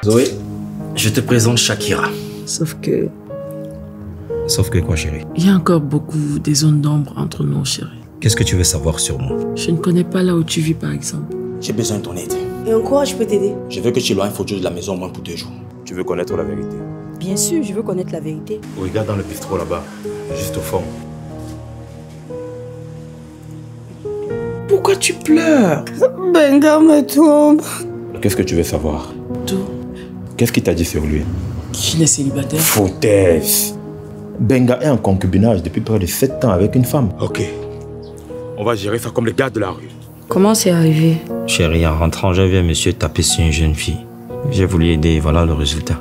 Zoé, je te présente Shakira. Sauf que... Sauf que quoi, chérie? Il y a encore beaucoup des zones d'ombre entre nous, chérie. Qu'est-ce que tu veux savoir sur moi? Je ne connais pas là où tu vis, par exemple. J'ai besoin de ton aide. Et en quoi je peux t'aider? Je veux que tu éloignes Fojo de la maison au moins pour 2 jours. Tu veux connaître la vérité? Bien sûr, je veux connaître la vérité. Regarde dans le bistrot là-bas, juste au fond. Pourquoi tu pleures? Benga me trompe. Qu'est-ce que tu veux savoir? Tout. Qu'est-ce qu'il t'a dit sur lui? Qu'il est célibataire. Foutaise! Benga est en concubinage depuis près de 7 ans avec une femme. Ok. On va gérer ça comme les gars de la rue. Comment c'est arrivé? Chérie, en rentrant, j'ai vu un monsieur taper sur une jeune fille. J'ai voulu aider et voilà le résultat.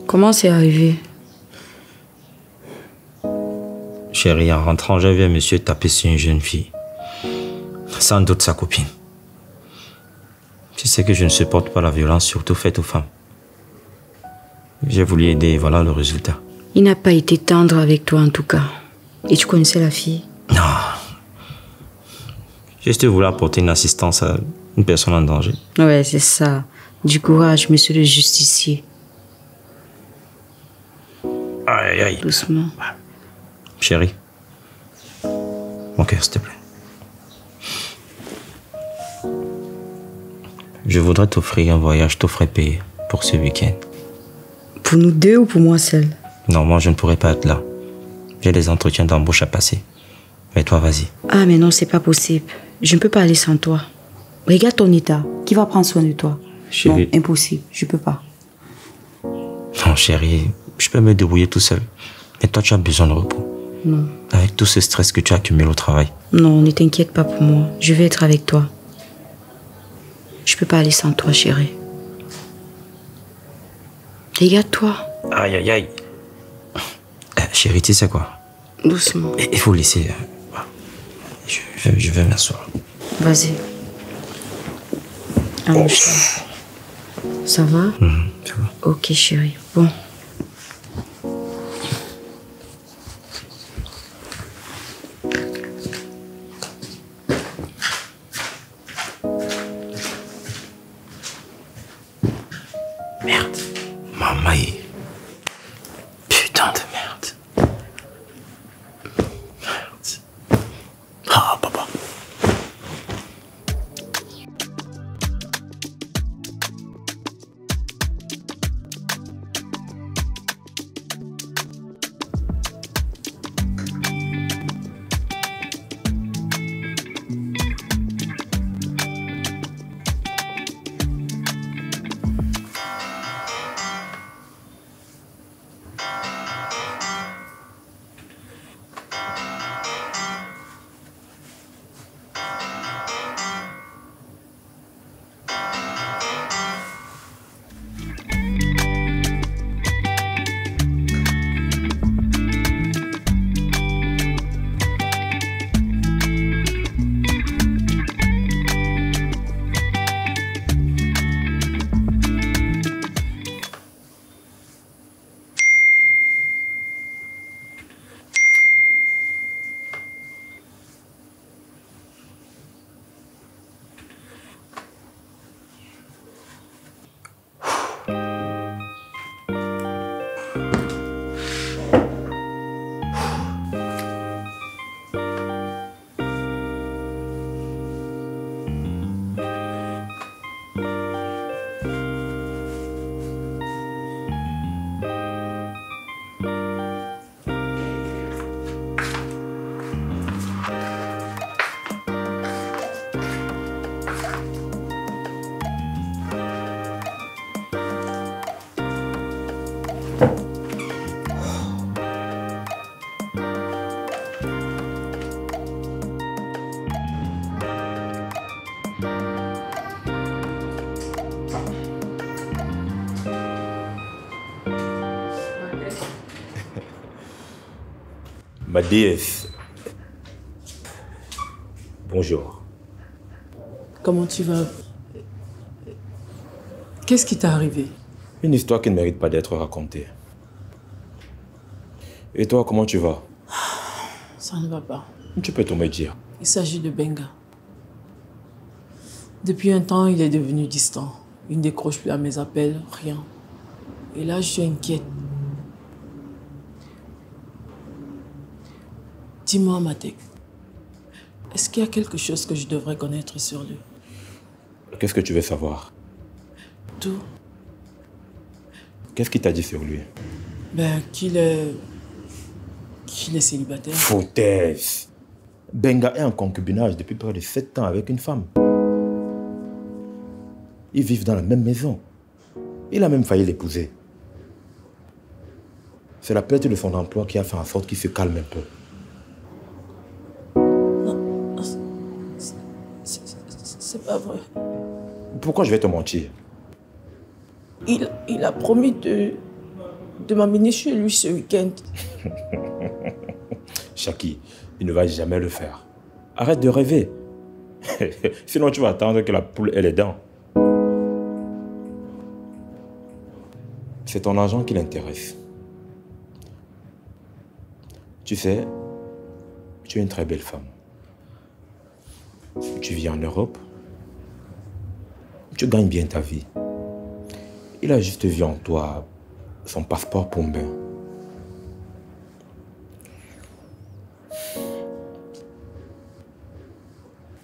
Comment c'est arrivé? Chérie, en rentrant, j'ai vu un monsieur taper sur une jeune fille. Sans doute sa copine. Tu sais que je ne supporte pas la violence, surtout faite aux femmes. J'ai voulu aider et voilà le résultat. Il n'a pas été tendre avec toi en tout cas. Et tu connaissais la fille? Non. Juste voulu apporter une assistance à une personne en danger. Ouais, c'est ça. Du courage, monsieur le justicier. Aïe, aïe. Doucement. Chérie, mon cœur, s'il te plaît. Je voudrais t'offrir un voyage tout frais payé pour ce week-end. Pour nous deux ou pour moi seul? Non, moi, je ne pourrais pas être là. J'ai des entretiens d'embauche à passer. Mais toi, vas-y. Ah, mais non, c'est pas possible. Je ne peux pas aller sans toi. Regarde ton état. Qui va prendre soin de toi? Chérie. Non, impossible. Je peux pas. Non, chérie, je peux me débrouiller tout seul. Mais toi, tu as besoin de repos. Non. Avec tout ce stress que tu as accumulé au travail. Non, ne t'inquiète pas pour moi. Je vais être avec toi. Je peux pas aller sans toi, chérie. Regarde-toi. Aïe, aïe, aïe. Chérie, tu sais quoi? Doucement. Il faut laisser. Je vais m'asseoir. Vas-y. Allonge-toi. Ça va? Ça va. Ok, chérie. Bon. Merde. Maman. Putain de merde. Merde. Ah, papa. Ma déesse. Bonjour. Comment tu vas? Qu'est-ce qui t'est arrivé? Une histoire qui ne mérite pas d'être racontée. Et toi, comment tu vas? Ça ne va pas. Tu peux tout me dire. Il s'agit de Benga. Depuis un temps, il est devenu distant. Il ne décroche plus à mes appels, rien. Et là, je suis inquiète. Dis-moi, Matek, est-ce qu'il y a quelque chose que je devrais connaître sur lui? Qu'est-ce que tu veux savoir? Tout. Qu'est-ce qu'il t'a dit sur lui? Ben, qu'il est célibataire. Foutaise! Benga est en concubinage depuis près de 7 ans avec une femme. Ils vivent dans la même maison. Il a même failli l'épouser. C'est la perte de son emploi qui a fait en sorte qu'il se calme un peu. C'est pas vrai. Pourquoi je vais te mentir? Il a promis de m'amener chez lui ce week-end. Chaki, il ne va jamais le faire. Arrête de rêver. Sinon tu vas attendre que la poule ait les dents. C'est ton argent qui l'intéresse. Tu sais, tu es une très belle femme. Tu vis en Europe. Tu gagnes bien ta vie. Il a juste vu en toi son passeport pour bain.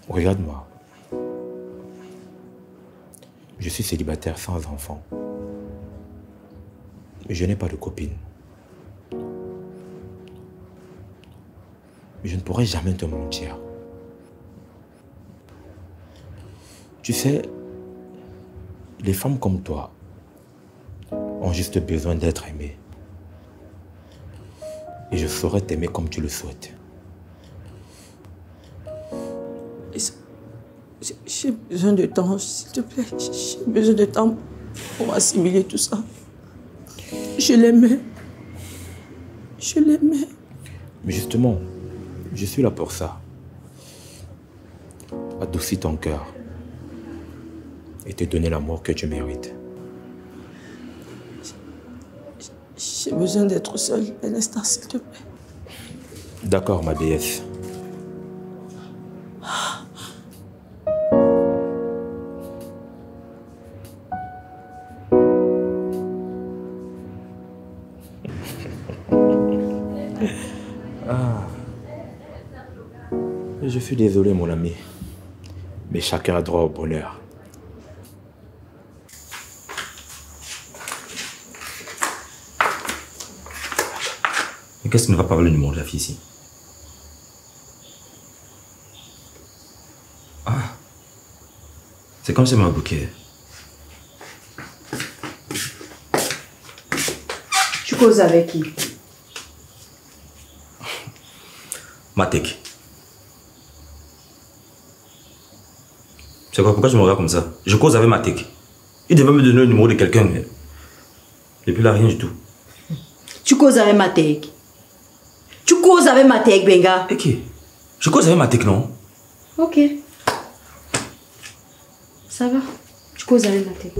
Regarde-moi. Je suis célibataire sans enfant. Je n'ai pas de copine. Je ne pourrai jamais te mentir. Tu sais, les femmes comme toi ont juste besoin d'être aimées. Et je saurais t'aimer comme tu le souhaites. J'ai besoin de temps, s'il te plaît. J'ai besoin de temps pour assimiler tout ça. Je l'aimais. Je l'aimais. Mais justement, je suis là pour ça. Adoucir ton cœur et te donner l'amour que tu mérites. J'ai besoin d'être seule un instant, s'il te plaît. D'accord, ma déesse. Je suis désolé, mon ami. Mais chacun a droit au bonheur. Mais qu'est-ce qui ne va pas avec le numéro de la fille ici? Ah, c'est comme si elle m'a bouqué. Tu causes avec qui? Matek. C'est quoi? Pourquoi tu me regardes comme ça? Je cause avec Matek. Il devait me donner le numéro de quelqu'un, mais... depuis là, rien du tout. Tu causes avec Matek. Tu causes avec Matek, Benga. Et qui? Je cause avec Matek, non? Ok. Ça va. Tu causes avec Matek.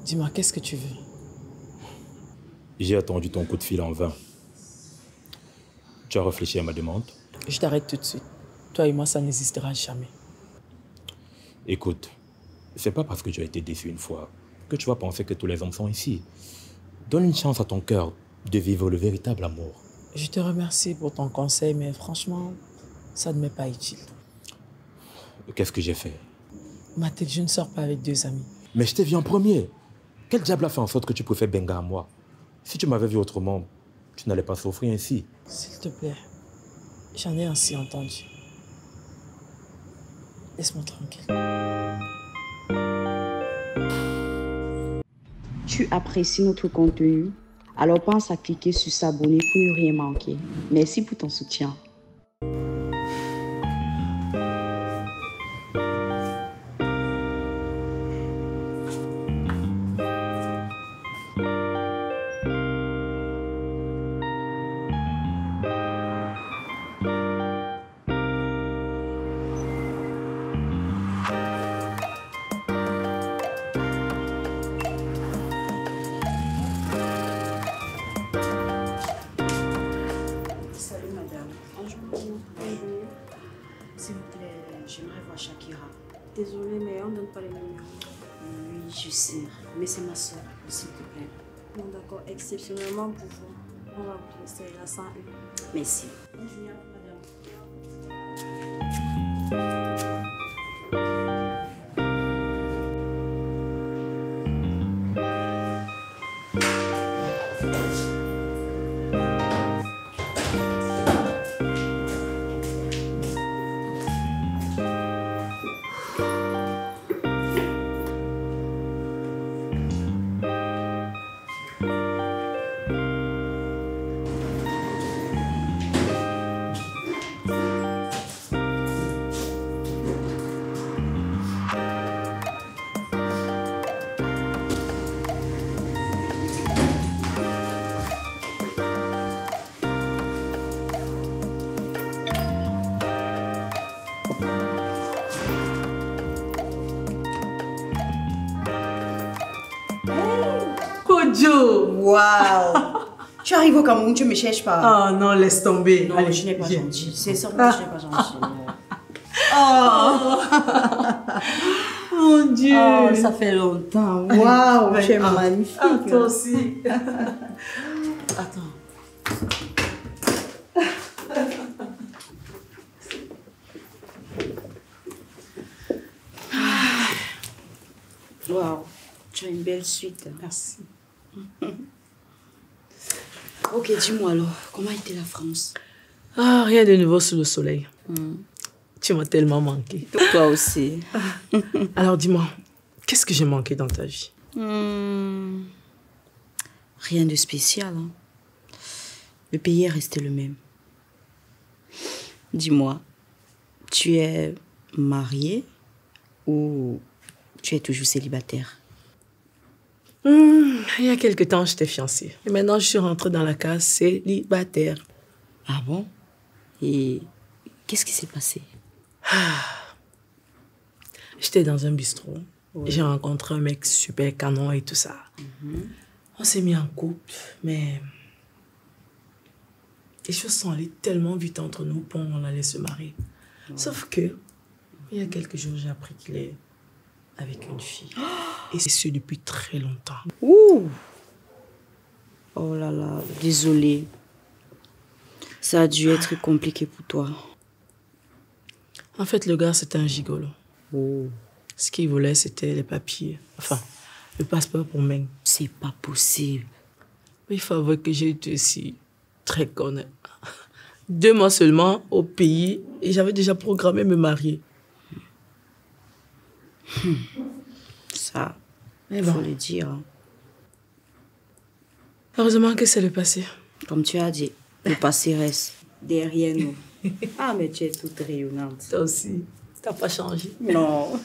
Dis-moi, qu'est-ce que tu veux? J'ai attendu ton coup de fil en vain. Tu as réfléchi à ma demande? Je t'arrête tout de suite. Toi et moi, ça n'existera jamais. Écoute, c'est pas parce que tu as été déçu une fois que tu vas penser que tous les hommes sont ici. Donne une chance à ton cœur de vivre le véritable amour. Je te remercie pour ton conseil, mais franchement, ça ne m'est pas utile. Qu'est-ce que j'ai fait? Mathilde, je ne sors pas avec 2 amis. Mais je t'ai vu en premier. Quel diable a fait en sorte que tu préfères Benga à moi? Si tu m'avais vu autrement, tu n'allais pas souffrir ainsi. S'il te plaît, j'en ai ainsi entendu. Laisse-moi tranquille. Tu apprécies notre contenu? Alors pense à cliquer sur s'abonner pour ne rien manquer. Merci pour ton soutien. Salut madame. Bonjour. S'il vous plaît, j'aimerais voir Shakira. Désolée, mais on ne donne pas les numéros. Oui, je sais. Mais c'est ma soeur, s'il te plaît. Bon, d'accord, exceptionnellement pour vous. On va vous laisser la 101. Merci. Bonjour, madame. Kojo! Waouh. Tu arrives au Cameroun, tu me cherches pas. Oh non, laisse tomber. Non, Allez, je n'ai pas viens. gentil. C'est ça, je n'ai pas gentil. Mon Dieu! Oh, ça fait longtemps. Waouh, tu es magnifique. Ah, toi aussi. Attends. Waouh, tu as une belle suite. Merci. Ok, dis-moi alors, comment était la France? Ah, rien de nouveau sous le soleil. Tu m'as tellement manqué. Toi aussi. Alors dis-moi, qu'est-ce que j'ai manqué dans ta vie? Rien de spécial. Hein. Le pays est resté le même. Dis-moi, tu es mariée ou tu es toujours célibataire? Il y a quelque temps, j'étais fiancée. Et maintenant, je suis rentrée dans la case célibataire. Ah bon? Et qu'est-ce qui s'est passé? J'étais dans un bistrot. Oui. J'ai rencontré un mec super canon et tout ça. On s'est mis en couple, mais les choses sont allées tellement vite entre nous pour qu'on allait se marier. Sauf que, il y a quelques jours, j'ai appris qu'il est avec une fille. Et c'est ce depuis très longtemps. Ouh! Oh là là, désolée. Ça a dû être compliqué pour toi. En fait, le gars, c'était un gigolo. Oh. Ce qu'il voulait, c'était les papiers. Enfin, le passeport pour Meng. C'est pas possible. Il faut avouer que j'ai été aussi très conne. 2 mois seulement au pays et j'avais déjà programmé me marier. Ça, mais il bon. faut le dire. Hein. Heureusement que c'est le passé. Comme tu as dit, le passé reste derrière nous. Ah, mais tu es toute rayonnante. Toi aussi, t'as pas changé. Non.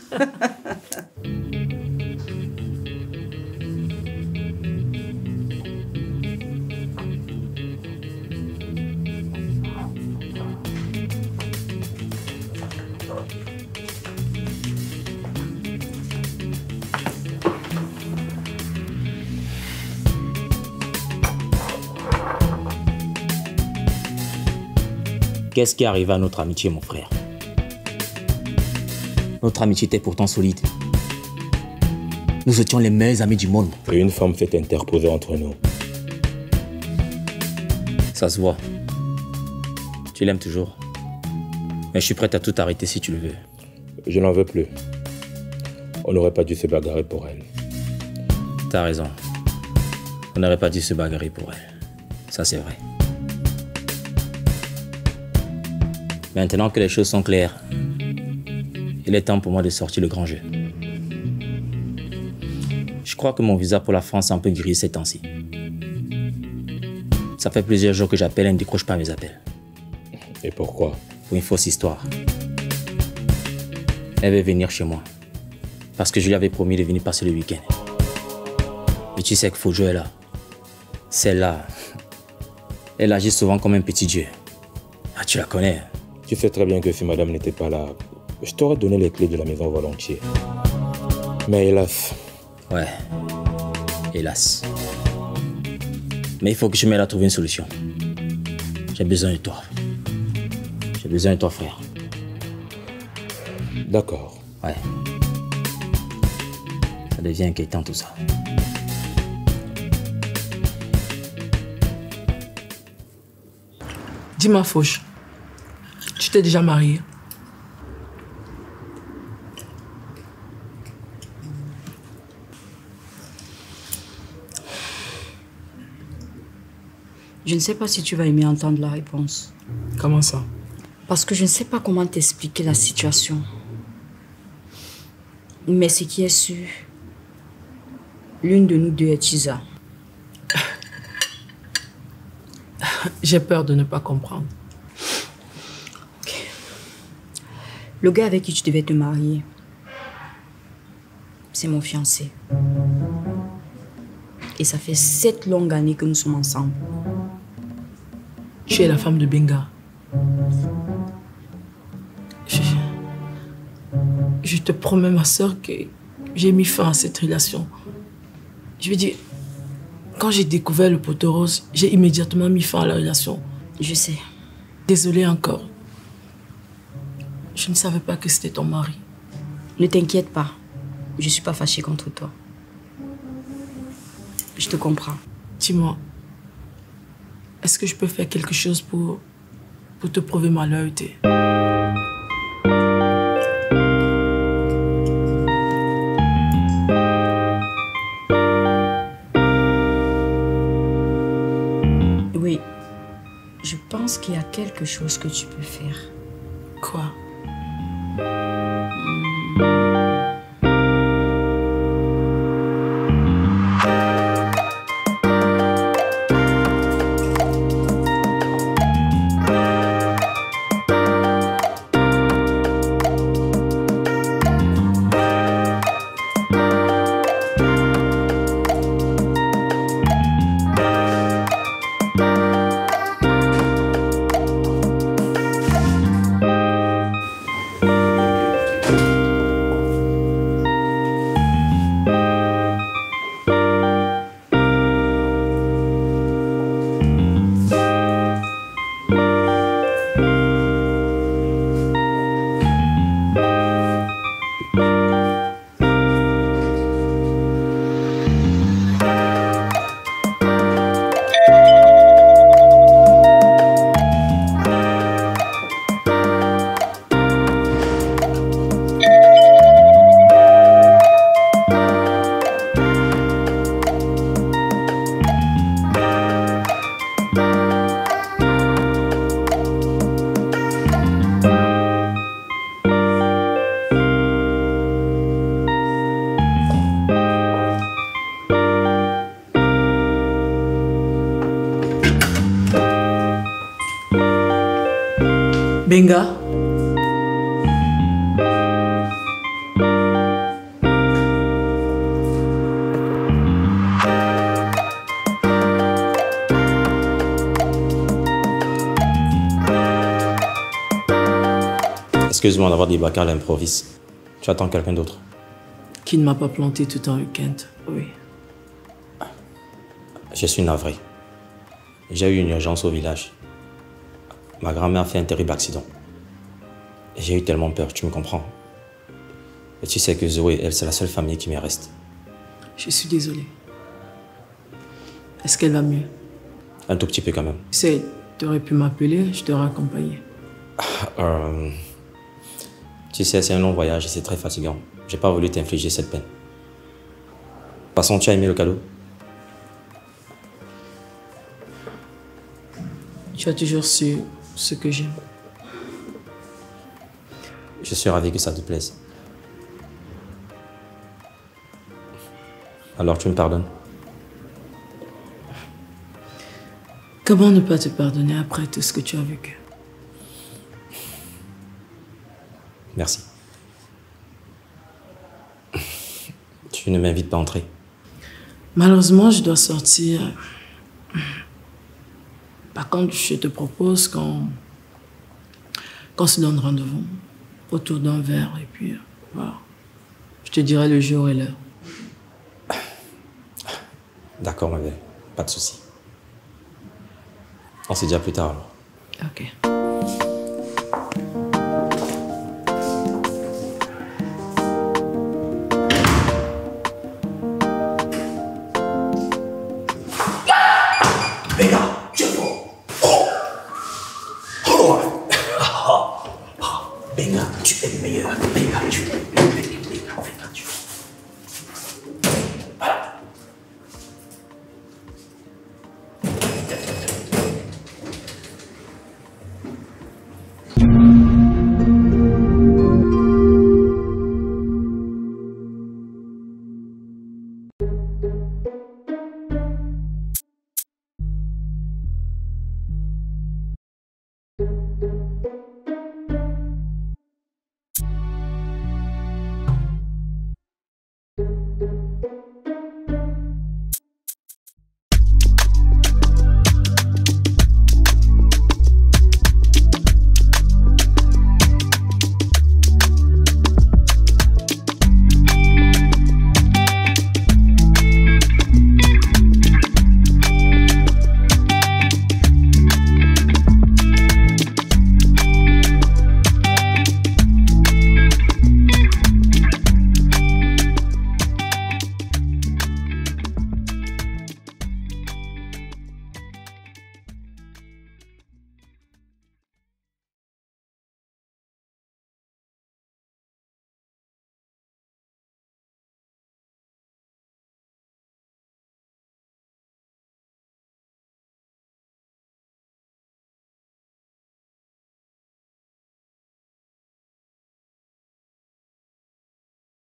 Qu'est-ce qui est arrivé à notre amitié, mon frère? Notre amitié était pourtant solide. Nous étions les meilleurs amis du monde. Et une femme s'est interposée entre nous. Ça se voit. Tu l'aimes toujours. Mais je suis prêt à tout arrêter si tu le veux. Je n'en veux plus. On n'aurait pas dû se bagarrer pour elle. T'as raison. On n'aurait pas dû se bagarrer pour elle. Ça, c'est vrai. Maintenant que les choses sont claires, il est temps pour moi de sortir le grand jeu. Je crois que mon visa pour la France est un peu gris ces temps-ci. Ça fait plusieurs jours que j'appelle et elle ne décroche pas mes appels. Et pourquoi? Pour une fausse histoire. Elle veut venir chez moi. Parce que je lui avais promis de venir passer le week-end. Et tu sais que Fojo est là. Celle-là, elle agit souvent comme un petit dieu. Ah, tu la connais. Tu sais très bien que si madame n'était pas là, je t'aurais donné les clés de la maison volontiers. Mais hélas. Ouais, hélas. Mais il faut que je m'aide à trouver une solution. J'ai besoin de toi. J'ai besoin de toi, frère. D'accord. Ouais. Ça devient inquiétant tout ça. Dis-moi, Fauche, tu t'es déjà mariée? Je ne sais pas si tu vas aimer entendre la réponse. Comment ça? Parce que je ne sais pas comment t'expliquer la situation. Mais ce qui est sûr, l'une de nous deux est Tisa. J'ai peur de ne pas comprendre. Le gars avec qui tu devais te marier, c'est mon fiancé. Et ça fait 7 longues années que nous sommes ensemble. Tu es la femme de Benga. Je te promets, ma soeur, que j'ai mis fin à cette relation. Je veux dire, quand j'ai découvert le poteau rose, j'ai immédiatement mis fin à la relation. Je sais. Désolée encore. Je ne savais pas que c'était ton mari. Ne t'inquiète pas. Je ne suis pas fâchée contre toi. Je te comprends. Dis-moi, est-ce que je peux faire quelque chose pour te prouver ma loyauté? Oui, je pense qu'il y a quelque chose que tu peux faire. Quoi? Benga? Excuse-moi d'avoir débarqué à l'improviste. Tu attends quelqu'un d'autre? Qui ne m'a pas planté tout un week-end, oui. Je suis navré. J'ai eu une urgence au village. Ma grand-mère a fait un terrible accident. Et j'ai eu tellement peur, tu me comprends. Et tu sais que Zoé, elle, c'est la seule famille qui me reste. Je suis désolée. Est-ce qu'elle va mieux? Un tout petit peu quand même. Tu sais, tu aurais pu m'appeler, je t'aurais accompagné. Tu sais, c'est un long voyage et c'est très fatigant. J'ai pas voulu t'infliger cette peine. De toute façon, tu as aimé le cadeau? Tu as toujours su ce que j'aime. Je suis ravi que ça te plaise. Alors tu me pardonnes? Comment ne pas te pardonner après tout ce que tu as vécu? Merci. Tu ne m'invites pas à entrer. Malheureusement, je dois sortir. Par contre, je te propose qu'on se donne rendez-vous autour d'un verre et puis voilà. Je te dirai le jour et l'heure. D'accord, ma belle. Pas de souci. On se dit à plus tard alors. Ok. Benga, tu es fort. Benga, tu es meilleur. Benga, tu es meilleur. Benga, tu es